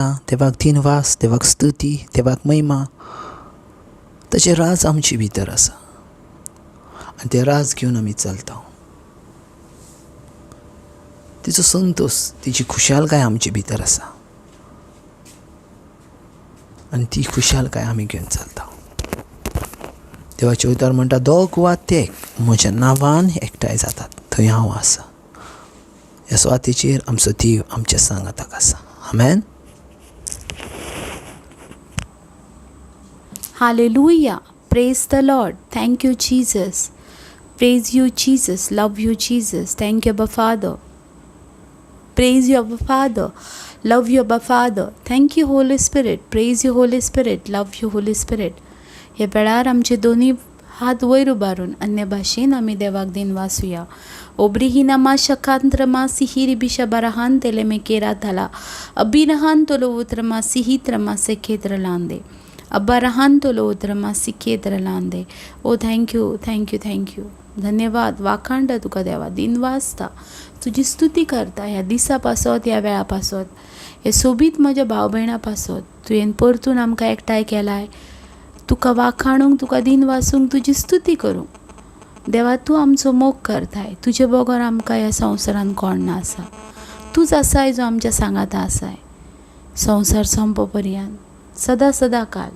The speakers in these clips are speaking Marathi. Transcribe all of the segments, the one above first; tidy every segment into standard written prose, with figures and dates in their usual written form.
देवाक दिनवास, देवाक स्तुती, देवाक महिमा. ताचे राज आमचे भितर आसा आनी ते राज घेवन आमी चलता. तिचो संतोष, तिची खुशालकाय आमचे भितर आसा आनी ती खुशालकाय आमी घेवन चलता. देवाचे उतर म्हणटा, दोग वा तेग म्हज्या नांवान एकठांय जातात थंय हांव आसा. ह्या सुवातेचेर आमचो देव आमच्या सांगाताक आसा. आमेन. Hallelujah. Praise the Lord. Thank you, Jesus. Praise you, Jesus. Love you, Jesus. Thank you, Abba Father. Praise you, Abba Father. Love you, Abba Father. Thank you, Holy Spirit. Praise you, Holy Spirit. Love you, Holy Spirit. ह्या वेळार आमचे दोन्ही हात वयर उबारून अन्य भाशेन आमी देवाक दिन वाचुया. ओब्रिहिनामा शकांत्रमा सिहिरी बिशा बराहान तेलेमे केरा धाला अबिनहान तोलो उत्रमा सिहित्रमा सेखेत्र लांदे अब्बारहान तोलो उत्रमा सिखेत्र लांदे. ओ थँक्यू, थँक्यू, थँक्यू. धन्यवाद. वाखाणटा तुका देवा, दिन वाचता, तुजी स्तुती करता. ह्या दिसा पासत, ह्या वेळा पासत, हे सोबीत म्हज्या भाव भयणा पासत तुवें परतून आमकां एकठांय केलाय. तुका वाखाणूंक, तुका दिन वाचूंक, तुजी स्तुती करूंक. देवा, तूं आमचो मोग करताय. तुजे बगर आमकां ह्या संवसारान कोण ना आसा. तूंच आसाय जो आमच्या सांगाता आसाय. संवसार सोंपो पर्यंत, सदां सदां काल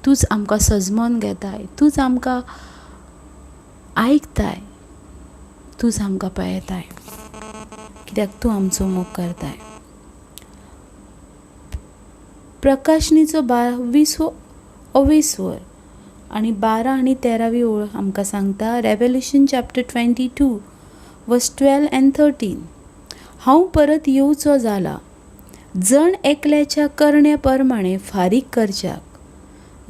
तूंच आमकां सजमोन घेताय. तूंच आमकां आयकताय. तूंच आमकां पळयताय, कित्याक तूं आमचो मोग करताय. प्रकाशनीचो 22 आनी 12 आनी 13 ओळ आमकां सांगता. रेवल्यूशन चॅप्टर 22 वर्स 12 and 13. हांव परत येवचो जाला जण एकल्याच्या करण्या प्रमाणे फारीक करच्याक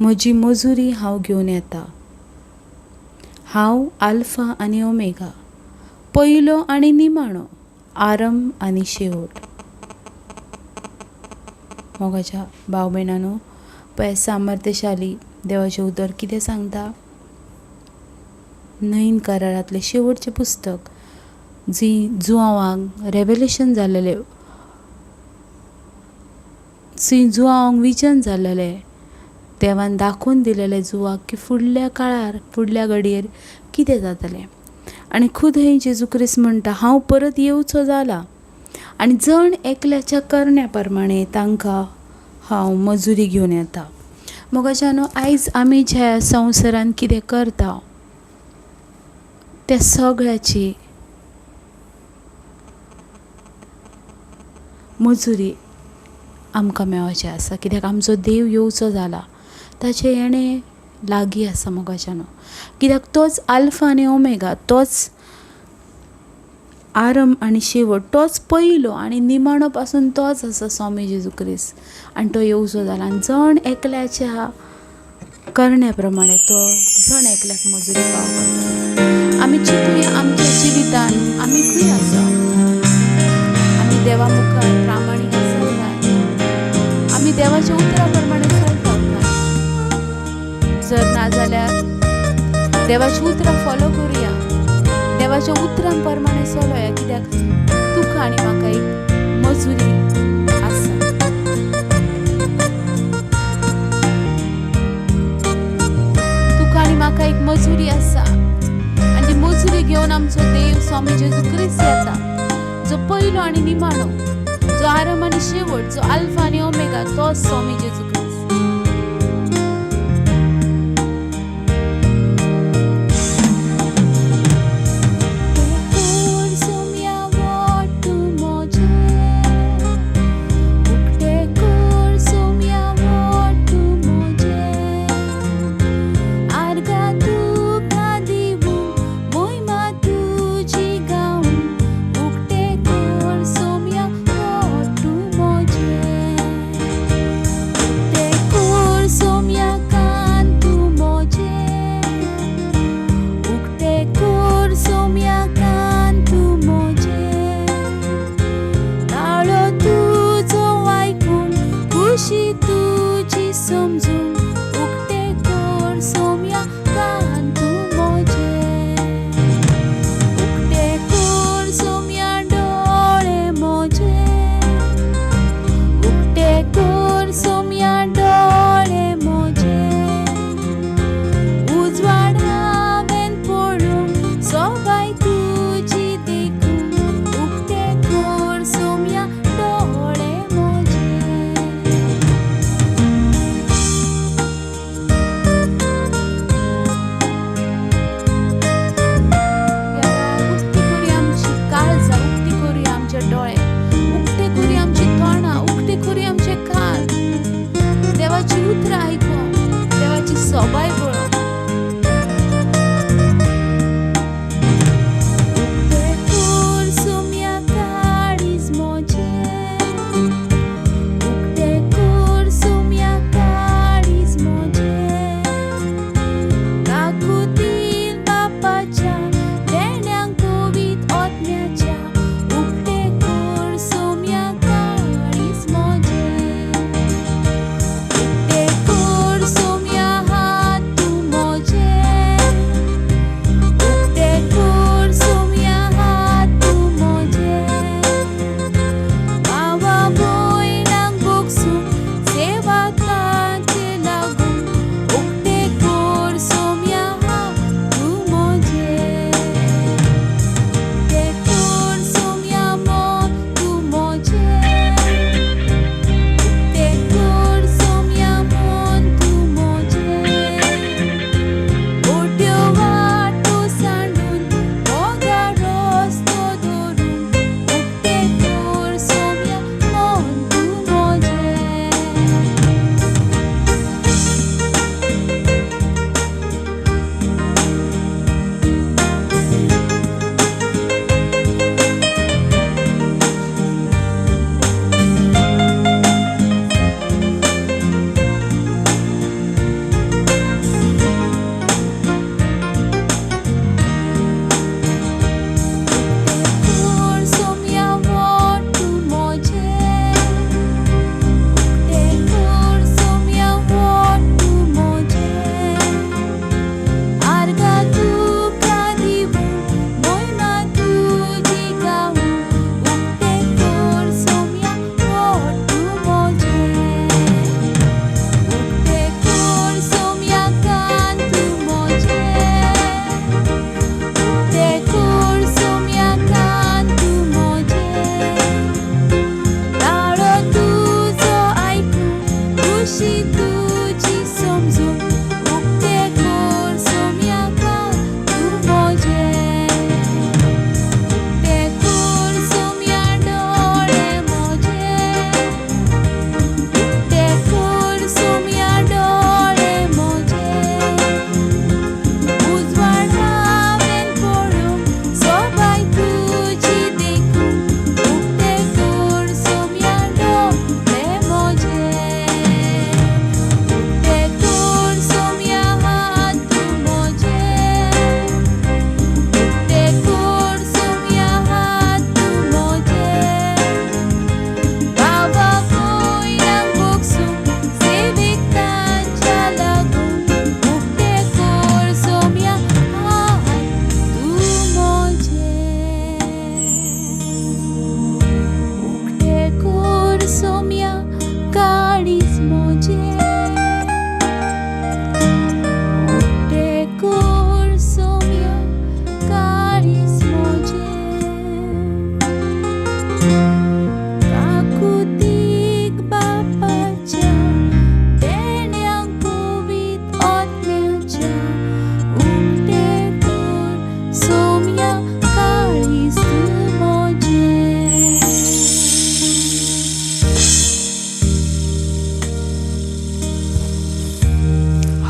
म्हजी मजुरी हांव घेवन येता. हांव आल्फा आनी ओमेगा, पयलो आनी निमाणो, आरंभ आनी शेवट. मोगाच्या भाव भयणांनो, पळय सामर्थ्यशाली देवाचें उतर कितें सांगता. नवीन करारांतलें शेवटचें पुस्तक जी जुआंवाक रेवलेशन जाल्लेलें, जुआंवाक विजन जाल्लेलें, देवान दाखोवन दिलेलें जुआक की फुडल्या काळार, फुडल्या घडयेर कितें जातलें. आनी खुद हें जेजू क्रिस्त म्हणटा, हांव परत येवचो जाला आनी जण एकल्याच्या करण्या प्रमाणे तांकां हांव मजुरी घेवन येता. मोगाच्यानो, आयज आमी ज्या संवसारान कितें करता त्या सगळ्याची मजुरी आमकां मेळची आसा. कित्याक आमचो देव येवचो जाला, ताचें येणें लागीं आसा. मोगाच्यानो, कित्याक तोच आल्फा आनी ओमेगा, तोच आरंभ आनी शेवट, तोच पयलो आनी निमाणो पासून तोच आसा स्वामी जेजू क्रिस्त. आनी तो येवचो जाला आनी जण एकल्याच्या करण्या प्रमाणे तो जण एकल्याक मजुरी फाव करता. आमी चिंतुया आमच्या जिवितान आमी खंय आसा. आमी देवा मुखार प्रामाणीक आसा काय? आमी देवाच्या उतरा प्रमाणे चलता काय? जर ना जाल्यार देवाची उतरां फॉलो करुया, देवाच्या उतरां प्रमाणे चलोया. कित्याक तुका आनी म्हाका एक मजुरी आसा. तुका आनी म्हाका एक मजुरी आसा आनी ती मजुरी घेवन आमचो देव स्वामी जेजू क्रिस्त येता, जो पयलो आनी निमाणो, जो आरंभ आनी शेवट, जो आल्फा आनी ओमेगा, तोच स्वामी जेजू क्रिस्त.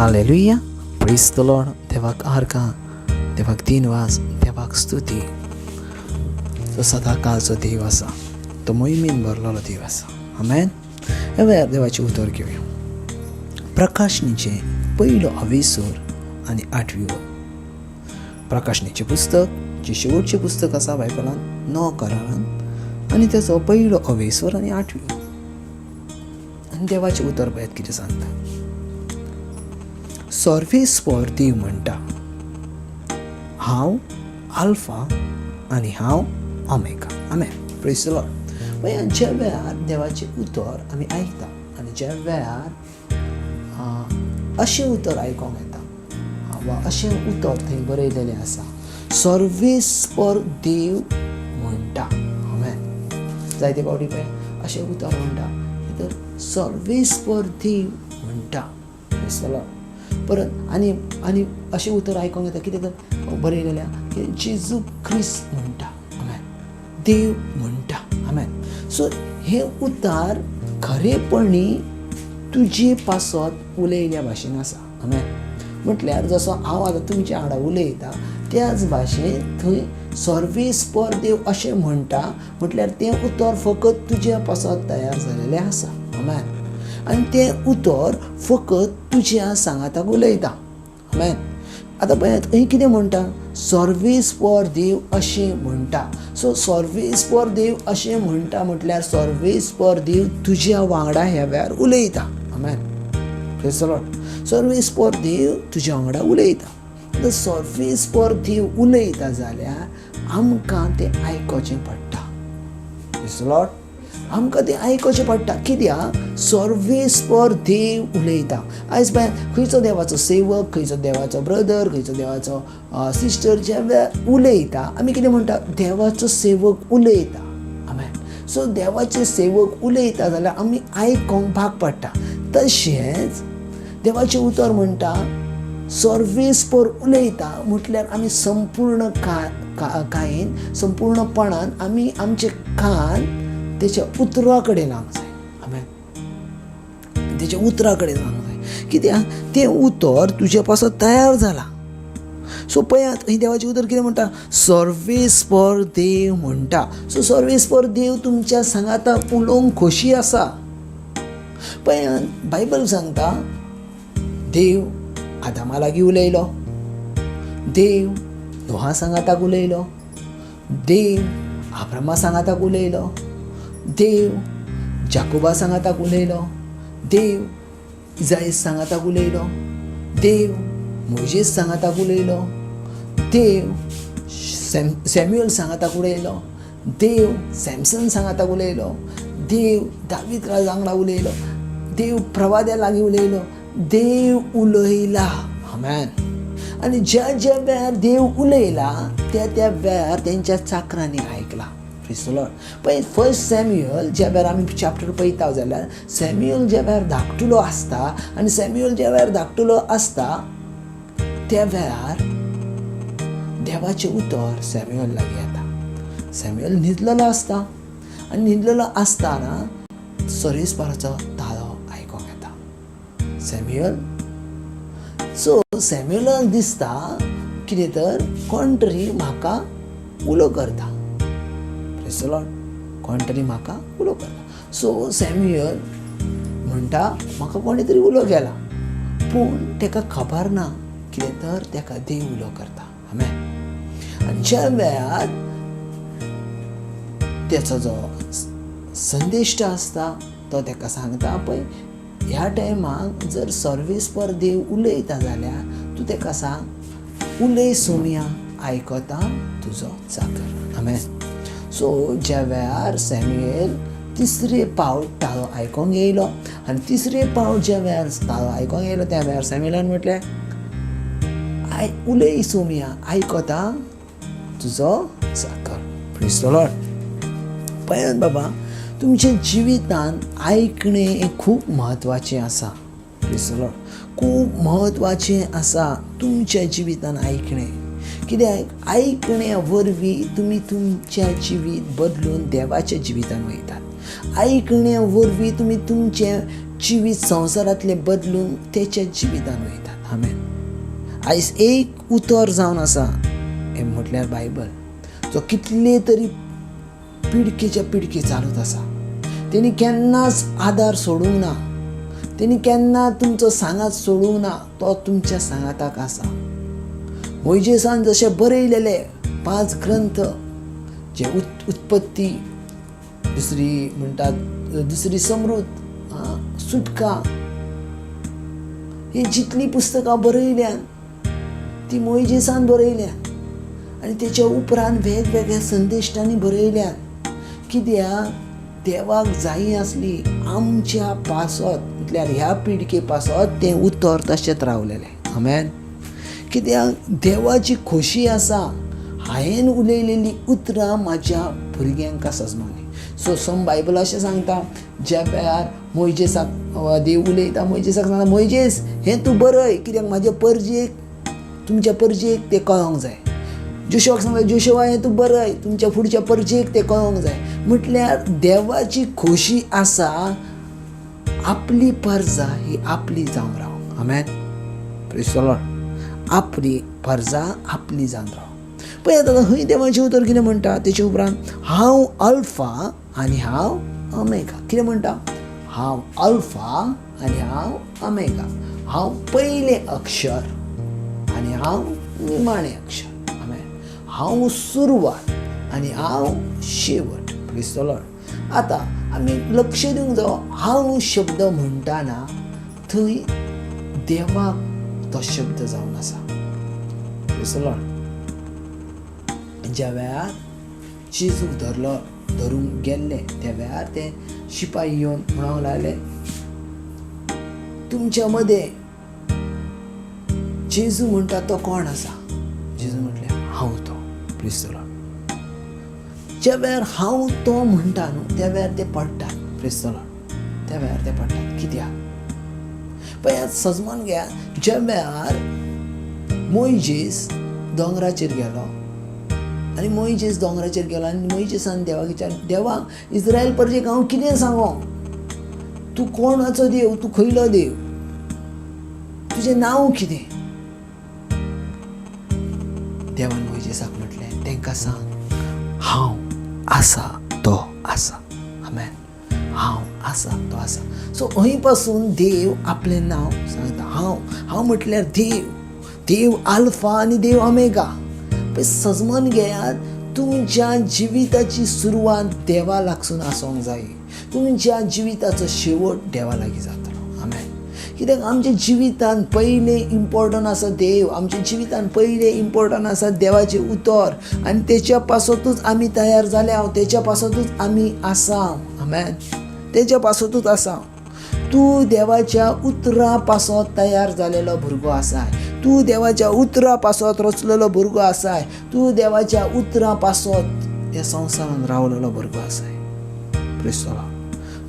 हालेलुया. Praise the Lord. देवाक आर्का, देवाक दिनवास, देवाक स्तुती. तो सदा काळचो देव आसा, तो मोहिमेन भरलेलो देव आसा. आमेन. ह्या वेळार देवाचें उतर घेवया. प्रकाशनीचे पयलो 20 आनी 8. प्रकाशनीचें पुस्तक जे शेवटचें पुस्तक आसा बायबलांत, नवो करारांत, आनी तेचो पयलो 20 आनी 8. आनी देवाचें उतर पळयात कितें सांगता. सर्वेस्पर देव म्हणटा, हांव आल्फा आनी हांव omega. Amen. Praise the Lord. पळय, ज्या वेळार देवाचें उतर आमी आयकता आनी ज्या वेळार अशें उतर आयकोंक येता वा अशें उतर थंय बरयलेलें आसा, सर्वेस्पर देव म्हणटा. आमेन. जायते फावटी पळय अशें उतर म्हणटा तर सर्वेस्पर देव म्हणटा. Praise the Lord. परत आनी आनी अशें उतर आयकोंक येता कितें तर बरयलेलें की जेजू क्रिस्त म्हणटा. आमेन. देव म्हणटा. आमेन. सो हे उतार खरेपणी तुजे पासत उलयल्या भाशेन आसा. आमेन. म्हटल्यार जसो हांव आतां तुमच्या वांगडा उलयता त्याच भाशेन थंय सर्वेस्पर देव अशें म्हणटा म्हटल्यार तें उतर फकत तुज्या पासत तयार जालेलें आसा. आमेन. आनी तें उतर फकत तुज्या सांगाताक उलयता. आमेन. आतां पळयात खंय कितें म्हणटा, सर्वेस्पर देव अशें म्हणटा. सो सर्वेस्पर देव अशें म्हणटा म्हटल्यार सर्वेस्पर देव तुज्या वांगडा ह्या वेळार उलयता. आमेन. Praise the Lord. सर्वेस्पर देव तुज्या वांगडा उलयता. आतां सर्वेस्पर देव उलयता जाल्यार आमकां तें आयकोचें पडटा. Praise the Lord. आमकां तें आयकोचें पडटा. कित्याक सर्वेस्पर देव उलयता. आयज पळय खंयचो देवाचो सेवक, खंयचो देवाचो ब्रदर, खंयचो देवाचो सिस्टर जे उलयता आमी कितें म्हणटा, देवाचो सेवक उलयता. आमेन. सो देवाचे सेवक उलयता जाल्यार आमी आयकोंक भाग पडटा. तशेंच देवाचें उतर म्हणटा सर्वेस्पर उलयता म्हटल्यार आमी संपूर्ण कायेन संपूर्णपणान आमी आमचे कान तेच्या उतरा कडेन लावंक जाय. आमेन. तेच्या उतरा कडेन लावंक जाय. कित्याक तें उतर तुज्या पासत तयार जाला. सो पळयात ही देवाचें उतर कितें म्हणटा, सर्वेस्पर देव म्हणटा. सो सर्वेस्पर देव तुमच्या सांगाताक उलोवंक खोशी आसा. पळयात बायबल सांगता देव आदामा लागीं उलयलो, देव नोहा सांगाताक उलयलो, देव आब्रामा सांगाताक उलयलो, देव जाकोबा सांगाताक उलयलो, देव इजाईस सांगाताक उलयलो, देव मोजेस सांगाताक उलयलो, देव सॅम्युएल सांगाताक उलयलो, देव सॅमसन सांगाताक उलयलो, देव दावीद राजा वांगडा उलयलो, देव प्रवाद्या लागीं उलयलो. देव उलयला. आमेन. आनी ज्या ज्या वेळार देव उलयला त्या त्या वेळार तेंच्या चाकरांनी आयकला. Praise the Lord. पळय फर्स्ट सॅम्युएल ज्या वेळार आमी चॅप्टर पळयता जाल्यार सॅम्युएल ज्या वेळार धाकटुलो आसता आनी सॅम्युएल ज्या वेळार धाकटुलो आसता त्या वेळार देवाचें उतर सॅम्युएल लागीं येता. सॅम्युएल न्हिदलेलो आसता आनी न्हिदलेलो आसतना सर्वेस्पराचो ताळो आयकोंक येता. सॅम्युएल सो सॅम्युएलाक दिसता कितें तर कोण तरी म्हाका उलो करता. Praise the Lord. कोण तरी म्हाका उलो करता. सो सॅम्युएल म्हणटा म्हाका कोणी तरी उलो केला, पूण ताका खबर ना कितें तर ताका देव उलो करता. आमेन. आनी ज्या वेळार तेचो जो संदेश्ट आसता तो ताका सांगता पळय ह्या टायमाक जर सर्वेस्पर देव उलयता जाल्यार तूं ताका सांग, उलय सोम्या, आयकता तुजो चाकर. आमेन. सो ज्या वेळार सॅम्युएल तिसरे फावट ताळो आयकोंक येयलो आनी तिसरे फावट ज्या वेळार ताळो आयकोंक येयलो त्या वेळार सॅम्युएलान म्हटलें, उलय सोम्या, आयकता तुजो चाकर. Praise the Lord. पळयात बाबा तुमच्या जिवितान आयकणें हें खूब म्हत्वाचें आसा. Praise the Lord. खूब म्हत्वाचें आसा तुमच्या जिवितान आयकणें. कित्याक आयकण्या वरवीं तुमी तुमचें जिवीत बदलून देवाच्या जिवितान वयतात. आयकण्या वरवीं तुमी तुमचें जिवीत संवसारांतलें बदलून तेच्या जिवितान वयतात. आमेन. आयज एक उतर जावन आसा, हें म्हटल्यार बायबल, जो कितले तरी पिडकेच्या पिडके चालूच आसा. तेणी केन्नाच आदार सोडूंक ना, तेणी केन्ना तुमचो सांगात सोडूंक ना. तो तुमच्या सांगाताक आसा. मोइजेसान जशें बरयलेले 5 ग्रंथ, जे उत्पत्ती, दुसरी म्हणटात दुसरी समृद्ध, सुटका, ही जितली पुस्तकां बरयल्यात ती मोइजेसान बरयल्यात. आनी तेच्या उपरांत वेगवेगळ्या संदेश्टांनी बरयल्यात. कित्याक देवाक जायी आसली आमच्या पासत, म्हटल्यार ह्या पिडके पासत तें उतर तशेंच रावलेलें. आमेन. कित्याक देवाची खोशी आसा हांवें उलयलेली उतरां म्हाज्या भुरग्यांक सजमवली. सम बायबल अशें सांगता, ज्या वेळार मोइजेसाक देव उलयता, मोइजेसाक सांगता, मोइजेस हें तूं बरय, कित्याक म्हाज्या परजेक, तुमच्या परजेक तें कळोंक जाय. जोशुआक सांगता, जोशुआ हें तूं बरय, तुमच्या फुडच्या परजेक तें कळोंक जाय. म्हटल्यार देवाची खोशी आसा आपली परजा ही आपली जावन रावंक. आमेन. Praise the Lord. आपली परजा आपली जावन रावंक. पळय आतां खंय देवाचें उतर कितें म्हणटा, तेच्या उपरांत हांव अल्फा आनी हांव ओमेगा. कितें म्हणटा? हांव अल्फा आनी हांव ओमेगा. हांव पयलें अक्षर आनी हांव निमाणें अक्षर. हांव सुरवात आनी हांव शेवट. Praise the Lord. आतां आमी लक्ष दिवंक जाय, हांव शब्द म्हणटाना थंय देवाक तो शब्द जावन आसा. Praise the Lord. ज्या वेळार जेजूक धरूंक गेल्ले, त्या वेळार ते शिपाई येवन म्हणूंक लागले, तुमच्या मदें जेजू म्हणटा तो कोण आसा? जेजू म्हटले, हांव तो. Praise the Lord. ज्या वेळार हांव तो म्हणटा न्हू, त्या वेळार ते पडटात. Praise the Lord. त्या वेळार ते पडटात. कित्याक? पळय सजमोन घेया, ज्या वेळार मोइजेस दोंगराचेर गेलो आनी मोइजेस दोंगराचेर गेलो आनी मोइजेसान देवाक विचारलें, देवा इस्रायल परजेक हांव कितें सांगो? तूं कोणाचो देव? तूं खंयलो देव? तुजें नांव कितें? देवान मोइजेसाक म्हटलें, तांकां सांग, हांव आसा तो आसा. आमेन. हांव आसा तो आसा. सो खंय पासून देव आपलें नांव सांगता. हांव म्हटल्यार देव अल्फा आनी देव ओमेगा. पण सजमन घेयात, तुमच्या जिविताची सुरवात देवा लागसून आसूंक जाय. तुमच्या जिविताचो शेवट देवा लागीं जातलो. आमेन. कित्याक आमच्या जिवितान पयलें इम्पॉर्टंट आसा देव. आमच्या जिवितान पयलें इम्पॉर्टंट आसा देवाचें उतर. आनी तेच्या पासतूच आमी तयार जाल्या, तेच्या पासतूच आमी आसा. आमेन. तेच्या पासतूच आसा. तूं देवाच्या उतरा पासत तयार जालेलो भुरगो आसाय. तूं देवाच्या उतरा पासत रचलेलो भुरगो आसाय. तूं देवाच्या उतरा पासत ह्या संवसारान रावलेलो भुरगो आसाय. Praise the Lord.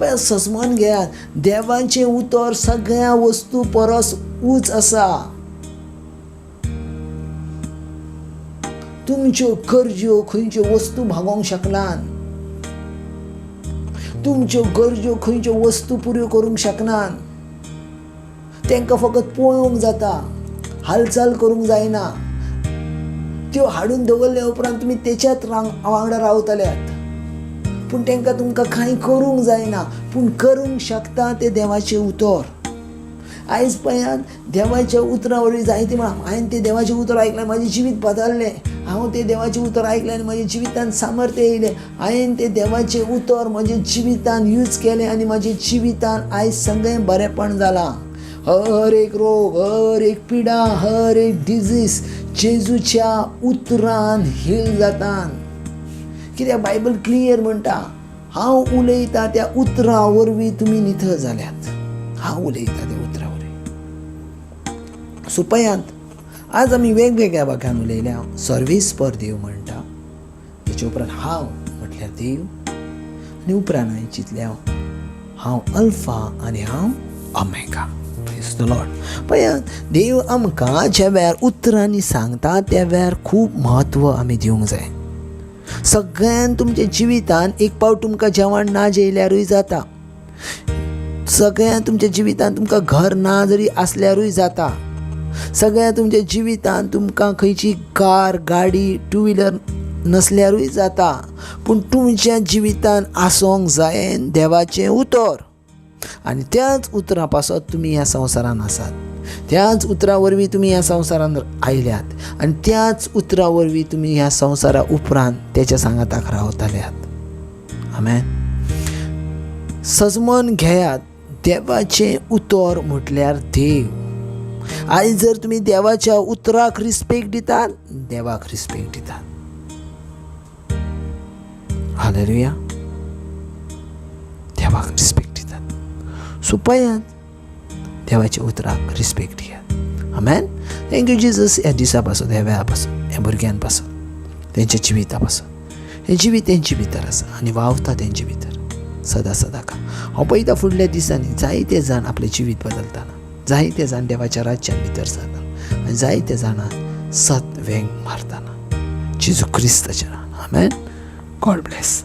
पळय सजमोन घेयात, देवाचें उतर सगळ्या वस्तू परस उंच आसा. तुमच्यो गरज्यो खंयच्यो वस्तू भागोवंक शकनात. तुमच्यो गरज्यो खंयच्यो वस्तू पुऱ्यो करूंक शकनात. तांकां फकत पळोवंक जाता, हालचाल करूंक जायना. त्यो हाडून दवरले उपरांत तुमी तेच्याच वांगडा रावतल्यात, पूण तांकां तुमकां कांय करूंक जायना. पूण करूंक शकता ते देवाचें उतर. आयज पळयात, देवाच्या उतरा वरवीं जायते म्हणा, हांवें तें देवाचें उतर आयकलें, म्हाजें जिवीत बदललें. हांव तें देवाचें उतर आयकलें आनी म्हाज्या जिवितान सामर्थ्य येयलें. हांवें तें देवाचें उतर म्हज्या जिवितान यूज केलें आनी म्हाज्या जिवितान आयज सगळें बरेंपण जालां. हर एक रोग, हर एक पिडा, हर एक डिजीज जेजूच्या उतरान हील जातात. कित्याक बायबल क्लियर म्हणटा, हांव उलयतां त्या उतरा वरवीं तुमी नितळ जाल्यात. हांव उलयतां त्या उतरा वरवीं. सो पळयात, आज आमी वेगवेगळ्या भागान उलयल्या. सर्वीस पर देव म्हणटा, तेच्या उपरांत हांव म्हटल्यार देव, आनी उपरांत हांवें चिंतलें हांव अल्फा आनी हांव ओमेगा. Praise the Lord. पळयात, देव आमकां ज्या वेळार उतरांनी सांगता त्या वेळार खूब म्हत्व आमी दिवंक जाय. सगळ्यान तुमच्या जिवितान एक पावट तुमकां जेवण ना जेयल्यारूय जाता. सगळ्यान तुमच्या जिवितान तुमकां घर ना जरी आसल्यारूय जाता. सगळ्या तुमच्या जिवितांत तुमकां खंयची कार गाडी टू व्हिलर नसल्यारूय जाता, पूण तुमच्या जिवितांत आसूंक जाय देवाचें उतर. आनी त्याच उतरा पासत तुमी ह्या संवसारान आसात. त्याच उतरा वरवीं तुमी ह्या संवसारान आयल्यात आनी त्याच उतरा वरवीं तुमी ह्या संवसारा उपरांत तेच्या सांगाताक रावतल्यात. आमेन. सजमन घेयात. देवाचें उतर म्हटल्यार देव. आयज जर तुमी देवाच्या उतराक रिस्पेक्ट दितात, देवाक रिस्पेक्ट दितात. हालेलुया. देवाक रिस्पेक्ट दितात. सो पळयात, देवाच्या उतराक रिस्पेक्ट दियात. आमेन. Thank you Jesus. ह्या दिसा पासून, ह्या वेळा पासून, ह्या भुरग्यां पासून, तेंच्या जिविता पासून. हें जिवीत तेंचे भितर आसा आनी वावता तेंचे भितर सदां सदां का. हांव पळयता फुडल्या दिसांनी जायते जाण आपलें जिवीत बदलताना, जायते जाण देवाच्या राज्यान भितर जाता आनी जायते जाणां सत वेंग मारताना. जेजू क्रिस्ताच्या नांवान. आमेन. God bless.